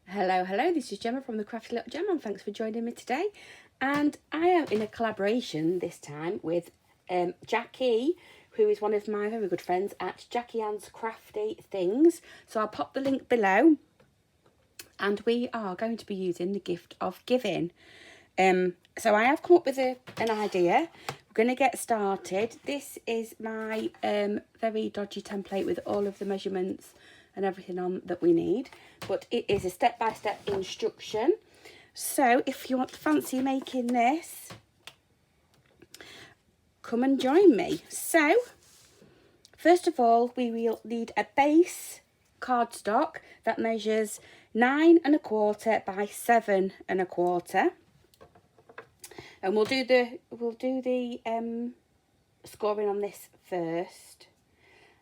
Hello, this is Gemma from the Crafty Little Gem, and thanks for joining me today. And I am in a collaboration this time with Jackie, who is one of my very good friends at Jackieannscraftythings. So I'll pop the link below, and we are going to be using the gift of giving. So I have come up with an idea. We're going to get started. This is my very dodgy template with all of the measurements and everything on that we need, but it is a step-by-step instruction. So if you want to fancy making this, come and join me. So first of all, we will need a base cardstock that measures 9 1/4 by 7 1/4, and we'll do the scoring on this first.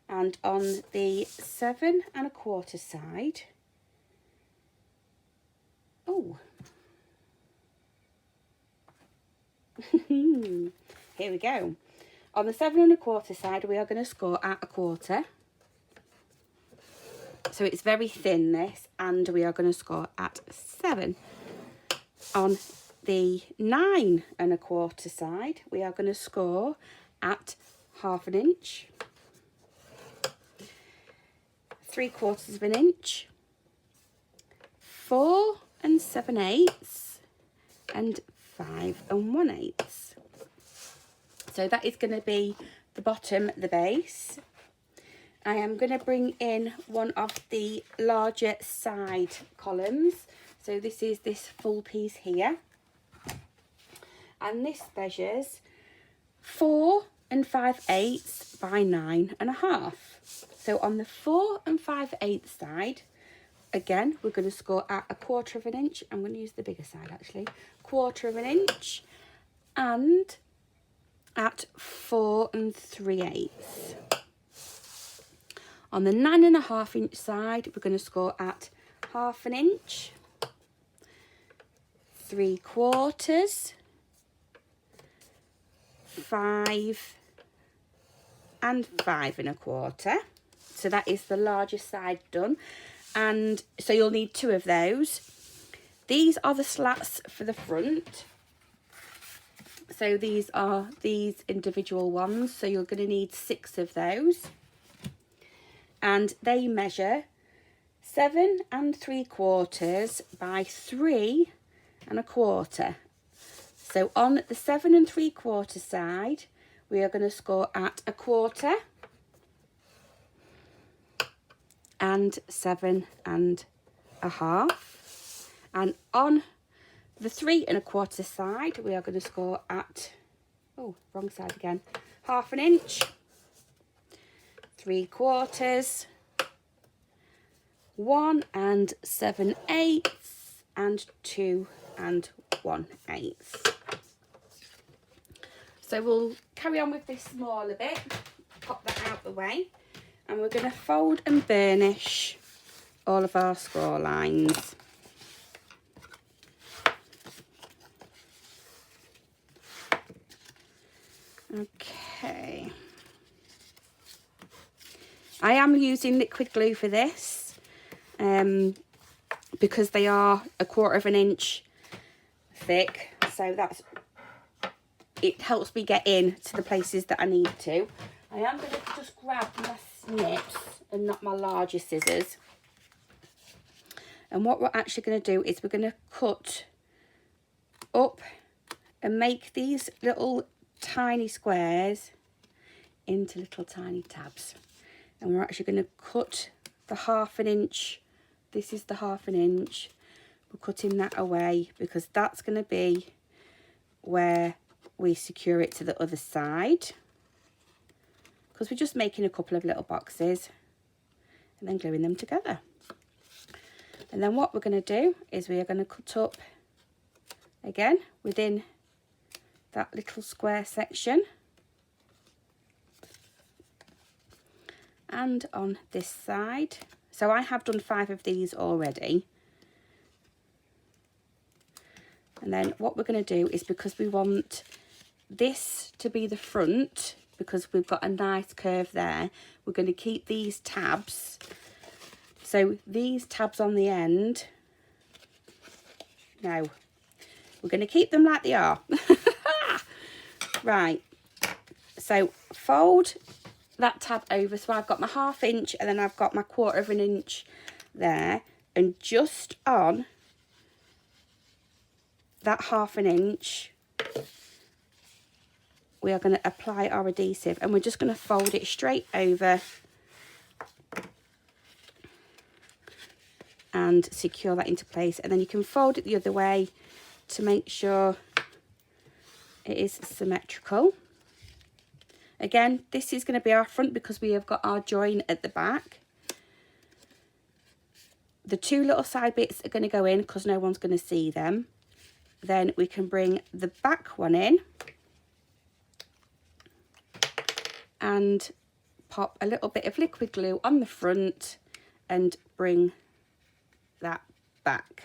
And on the 7 1/4 side, here we go. On the 7 1/4 side, we are going to score at 1/4. So it's very thin, this, and we are going to score at 7. On the 9 1/4 side, we are going to score at 1/2 inch. 3/4 inch, 4 7/8, and 5 1/8. So that is going to be the bottom, the base. I am going to bring in one of the larger side columns. So this is this full piece here, and this measures 4 5/8 by 9 1/2. So on the 4 5/8 side, again, we're going to score at 1/4 inch. I'm going to use the bigger side actually. 1/4 inch, and at 4 3/8. On the 9 1/2 inch side, we're going to score at 1/2 inch, 3/4, 5 and 5 1/4. So that is the largest side done, and so you'll need 2 of those. These are the slats for the front. So these are these individual ones, so you're going to need 6 of those, and they measure 7 3/4 by 3 1/4. So on the 7 3/4 side, we are going to score at 1/4 and 7 1/2. And on the 3 1/4 side, we are going to score at, wrong side again, 1/2 inch, 3/4, 1 7/8, and 2 1/8. So we'll carry on with this smaller bit, pop that out the way, and we're going to fold and burnish all of our score lines. Okay. I am using liquid glue for this, because they are 1/4 inch thick, so it helps me get in to the places that I need to. I am going to just grab my snips and not my larger scissors. And what we're actually going to do is we're going to cut up and make these little tiny squares into little tiny tabs. And we're actually going to cut the 1/2 inch. This is the 1/2 inch. We're cutting that away because that's going to be where we secure it to the other side, because we're just making a couple of little boxes and then gluing them together. And then what we're going to do is we are going to cut up again within that little square section, and on this side. So I have done 5 of these already. And then what we're going to do is, because we want this to be the front, because we've got a nice curve there, we're going to keep these tabs. So these tabs on the end No, we're going to keep them like they are. Right, so fold that tab over. So I've got my 1/2 inch and then I've got my 1/4 inch there, and just on that 1/2 inch we are going to apply our adhesive, and we're just going to fold it straight over and secure that into place. And then you can fold it the other way to make sure it is symmetrical. Again, this is going to be our front because we have got our join at the back. The 2 little side bits are going to go in because no one's going to see them. Then we can bring the back one in and pop a little bit of liquid glue on the front and bring that back.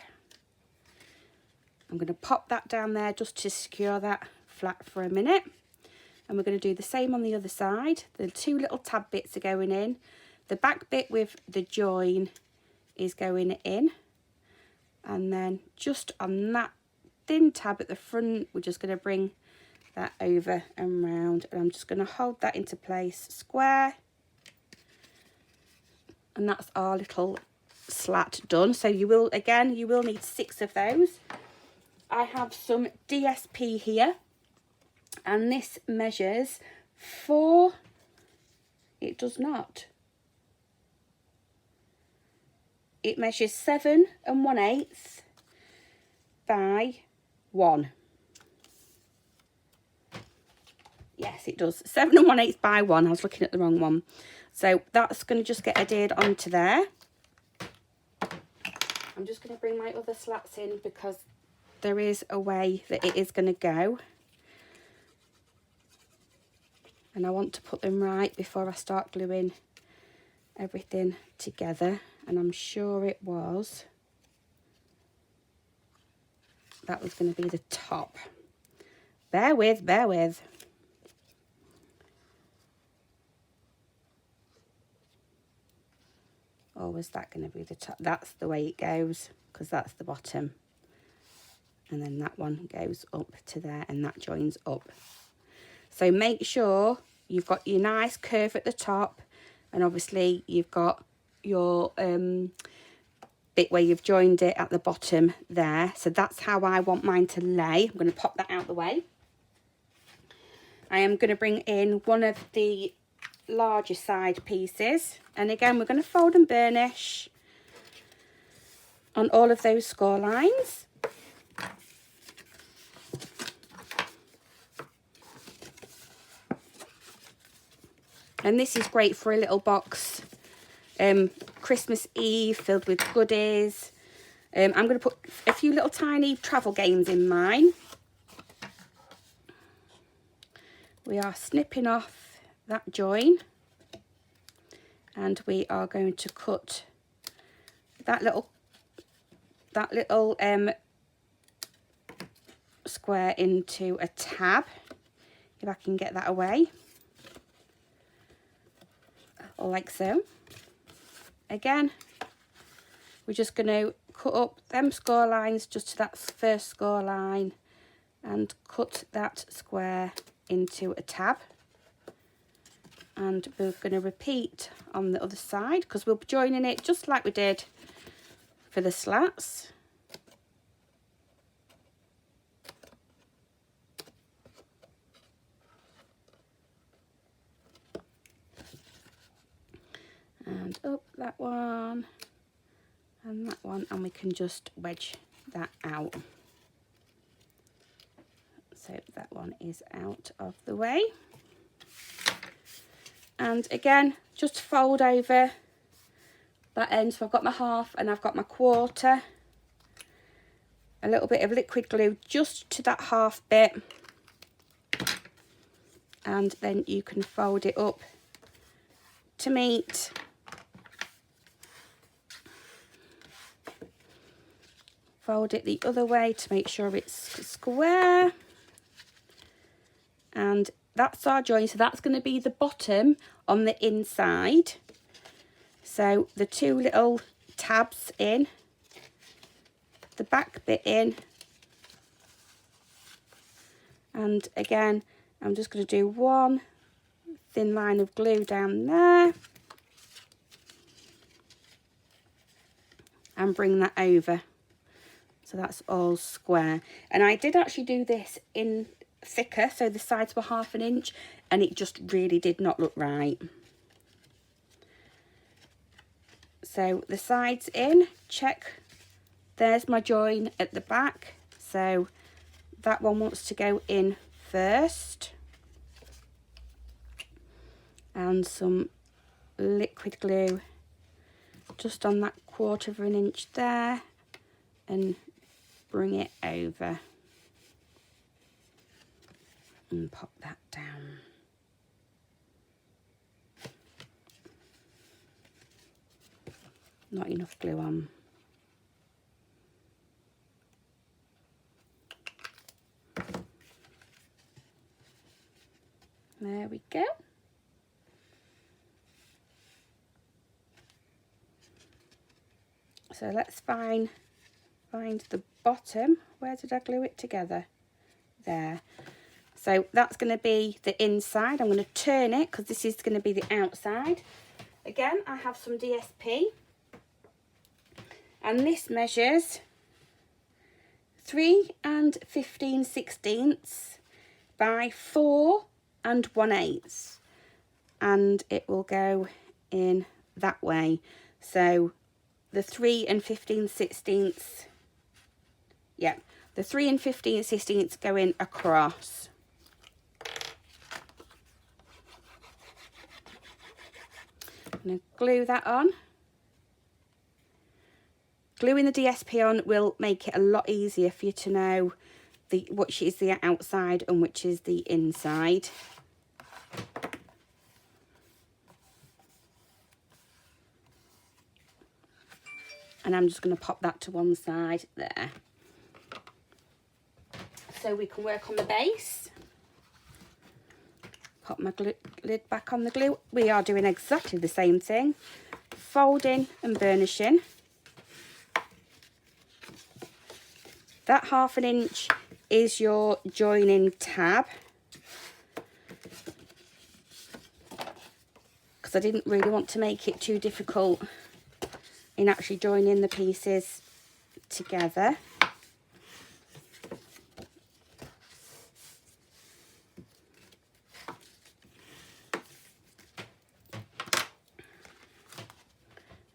I'm going to pop that down there just to secure that flat for a minute. And we're going to do the same on the other side. The 2 little tab bits are going in. The back bit with the join is going in. And then just on that thin tab at the front, we're just going to bring that over and round. And I'm just going to hold that into place square. And that's our little slat done. So you will need 6 of those. I have some DSP here, and this measures 4, it does not, it measures 7 1/8 by 1. Yes, it does, 7 1/8 by 1. I was looking at the wrong one. So that's going to just get adhered onto there. I'm just going to bring my other slats in because there is a way that it is going to go. And I want to put them right before I start gluing everything together. And I'm sure it was. That was going to be the top. Bear with, bear with. Or was that going to be the top? That's the way it goes, because that's the bottom. And then that one goes up to there, and that joins up. So make sure you've got your nice curve at the top, and obviously you've got your bit where you've joined it at the bottom there. So that's how I want mine to lay. I'm going to pop that out the way. I am going to bring in one of the larger side pieces, and again we're going to fold and burnish on all of those score lines. And this is great for a little box, Christmas Eve, filled with goodies. I'm going to put a few little tiny travel games in mine. We are snipping off that join, and we are going to cut that little square into a tab, if I can get that away. Like so. Again, we're just going to cut up them score lines just to that first score line and cut that square into a tab. And we're going to repeat on the other side because we'll be joining it just like we did for the slats. And up that one and that one, and we can just wedge that out. So that one is out of the way. And again, just fold over that end. So I've got my 1/2 and I've got my 1/4. A little bit of liquid glue just to that 1/2 bit. And then you can fold it up to meet. Fold it the other way to make sure it's square. And that's our join. So that's going to be the bottom on the inside. So the 2 little tabs in, the back bit in, And again, I'm just going to do one thin line of glue down there and bring that over. So that's all square. And I did actually do this in thicker, so the sides were 1/2 inch, and it just really did not look right. So the sides in, check, there's my join at the back, so that one wants to go in first. And some liquid glue just on that 1/4 inch there, and bring it over and pop that down. Not enough glue on. There we go. So let's find the bottom. Where did I glue it together? There. So that's going to be the inside. I'm going to turn it because this is going to be the outside. Again, I have some DSP. And this measures 3 15/16 by 4 1/8. And it will go in that way. So the 3 15/16, yeah, the 3 15/16 go in across. I'm going to glue that on. Gluing the DSP on will make it a lot easier for you to know which is the outside and which is the inside. And I'm just going to pop that to one side there. So we can work on the base. Pop my lid back on the glue. We are doing exactly the same thing. Folding and burnishing. That 1/2 inch is your joining tab. Because I didn't really want to make it too difficult in actually joining the pieces together.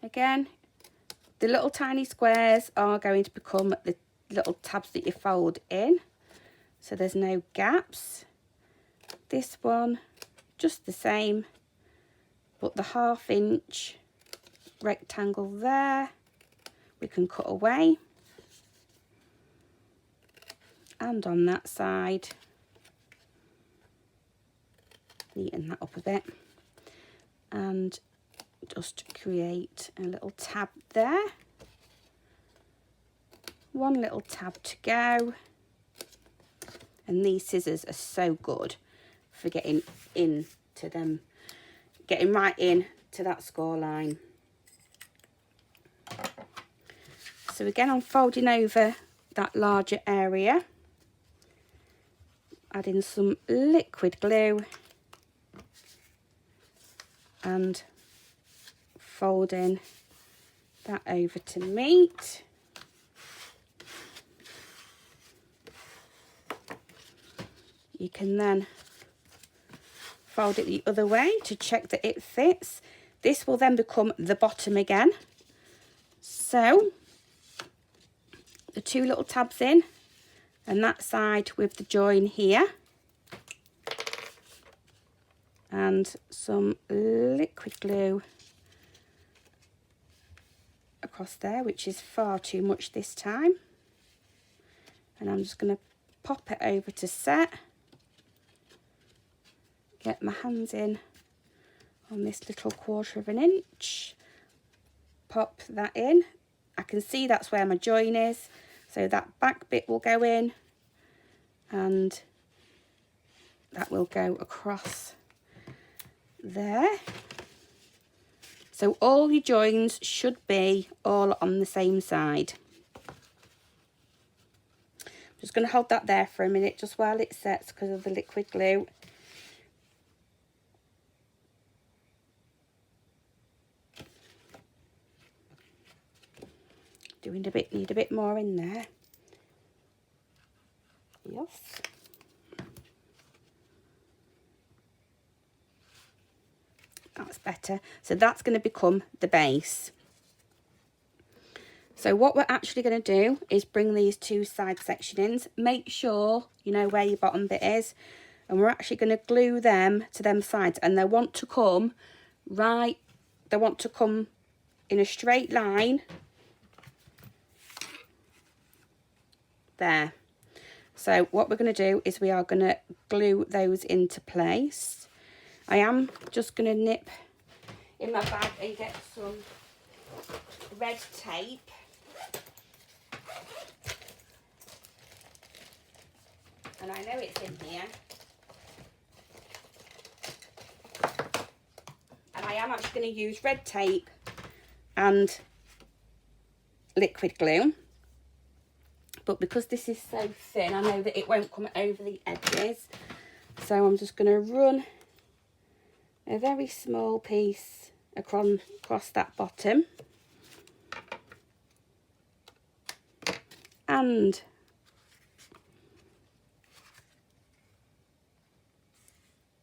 Again, the little tiny squares are going to become the little tabs that you fold in, so there's no gaps. This one just the same, but the 1/2 inch rectangle there we can cut away, and on that side neaten that up a bit and just create a little tab there. One little tab to go, and these scissors are so good for getting into them, getting right in to that score line. So again, I'm folding over that larger area, adding some liquid glue and folding that over to meet. You can then fold it the other way to check that it fits. This will then become the bottom again. So the 2 little tabs in, and that side with the join here, and some liquid glue across there, which is far too much this time. And I'm just going to pop it over to set. Get my hands in on this little 1/4 inch, pop that in. I can see that's where my join is, so that back bit will go in and that will go across there. So all your joins should be all on the same side. I'm Just going to hold that there for a minute just while it sets because of the liquid glue. Need a bit more in there. Yes. That's better. So that's going to become the base. So what we're actually going to do is bring these two side sectionings. Make sure you know where your bottom bit is. And we're actually going to glue them to them sides. And they want to come right, they want to come in a straight line. There. So what we're going to do is we are going to glue those into place. I am just going to nip in my bag and get some red tape. And I know it's in here. And I am actually going to use red tape and liquid glue. But because this is so thin, I know that it won't come over the edges. So I'm just going to run a very small piece across that bottom. And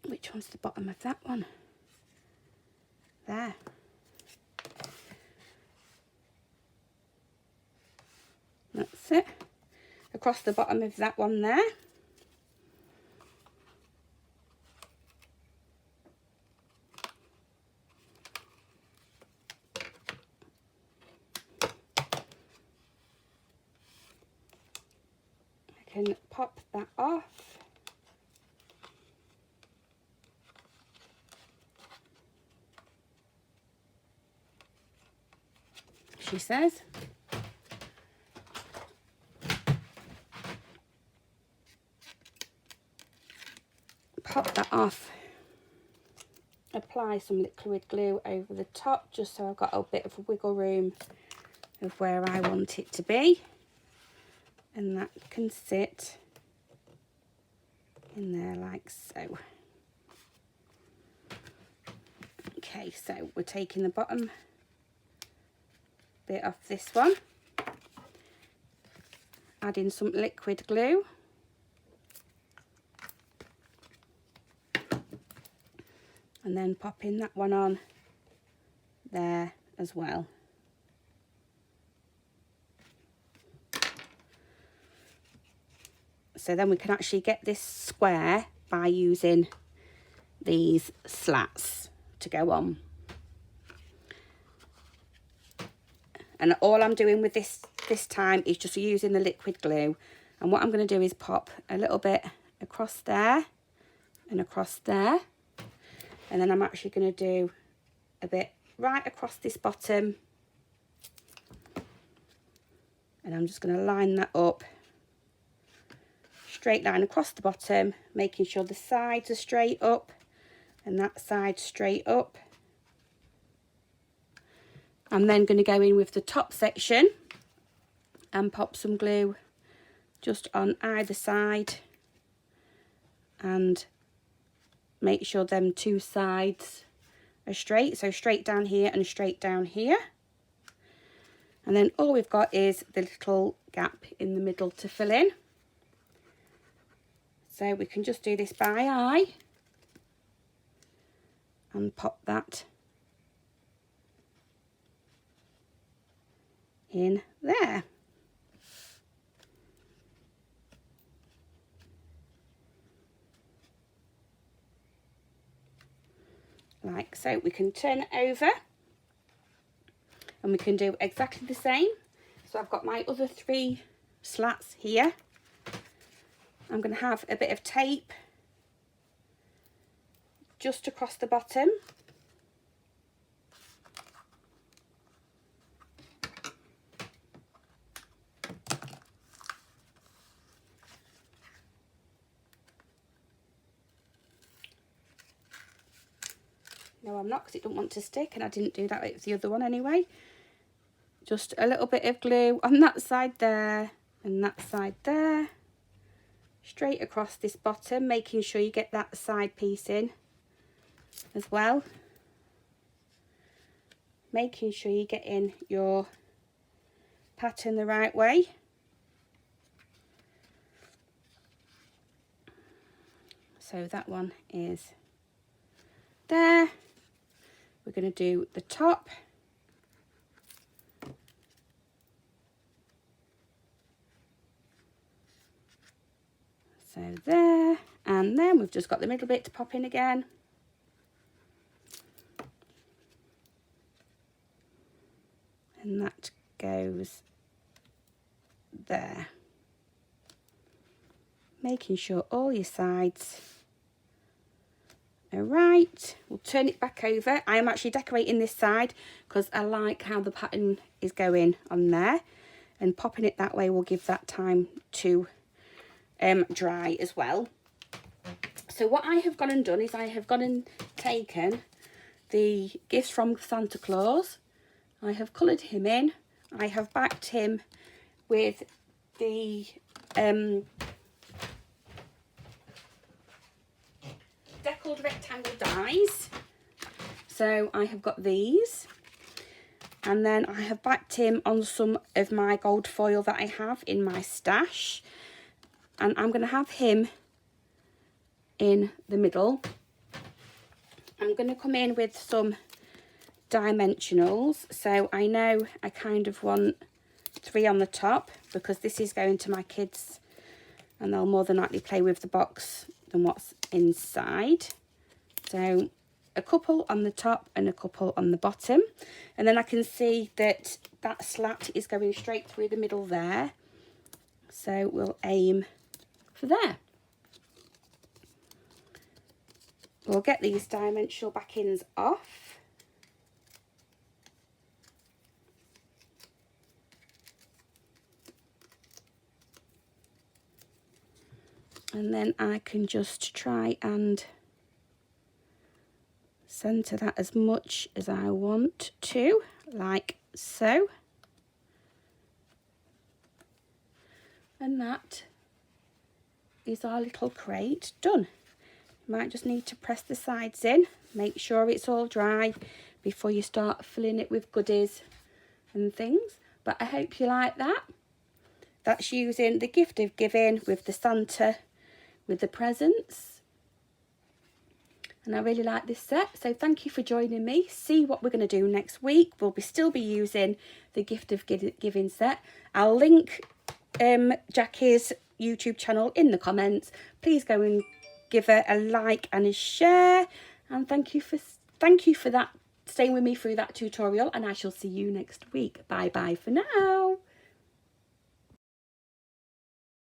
which one's the bottom of that one? There. That's it. Across the bottom of that one there. I can pop that off. She says. Pop that off, apply some liquid glue over the top just so I've got a bit of wiggle room of where I want it to be, and that can sit in there like so. Okay, so we're taking the bottom bit off this one, adding some liquid glue. And then popping that one on there as well. So then we can actually get this square by using these slats to go on. And all I'm doing with this time is just using the liquid glue. And what I'm going to do is pop a little bit across there and across there. And then I'm actually going to do a bit right across this bottom. And I'm just going to line that up. Straight line across the bottom, making sure the sides are straight up and that side straight up. I'm then going to go in with the top section and pop some glue just on either side and make sure them two sides are straight. So straight down here and straight down here. And then all we've got is the little gap in the middle to fill in. So we can just do this by eye and pop that in there. Like so. We can turn it over and we can do exactly the same. So I've got my other 3 slats here. I'm going to have a bit of tape just across the bottom. No, I'm not, because it don't want to stick, and I didn't do that with the other one anyway. Just a little bit of glue on that side there and that side there. straight across this bottom, making sure you get that side piece in as well. Making sure you get in your pattern the right way. So that one is there. We're going to do the top. So there, and then we've just got the middle bit to pop in again. And that goes there. Making sure all your sides are right. We'll turn it back over. I am actually decorating this side because I like how the pattern is going on there, and popping it that way will give that time to dry as well. So what I have gone and done is I have gone and taken the gifts from Santa Claus. I have coloured him in. I have backed him with the deckled rectangle dies. So I have got these, and then I have backed him on some of my gold foil that I have in my stash, and I'm going to have him in the middle. I'm going to come in with some dimensionals, so I know I kind of want 3 on the top because this is going to my kids and they'll more than likely play with the box than what's inside. So a couple on the top and a couple on the bottom, and then I can see that that slat is going straight through the middle there, so we'll aim for there. We'll get these dimensional backings off. And then I can just try and centre that as much as I want to, like so. And that is our little crate done. Might just need to press the sides in, make sure it's all dry before you start filling it with goodies and things. But I hope you like that. That's using the gift of giving with the Santa with the presents, and I really like this set. So thank you for joining me. See what we're going to do next week. We'll still be using the gift of giving set. I'll link Jackie's YouTube channel in the comments. Please go and give her a like and a share, and thank you for that, staying with me through that tutorial, and I shall see you next week. Bye bye for now.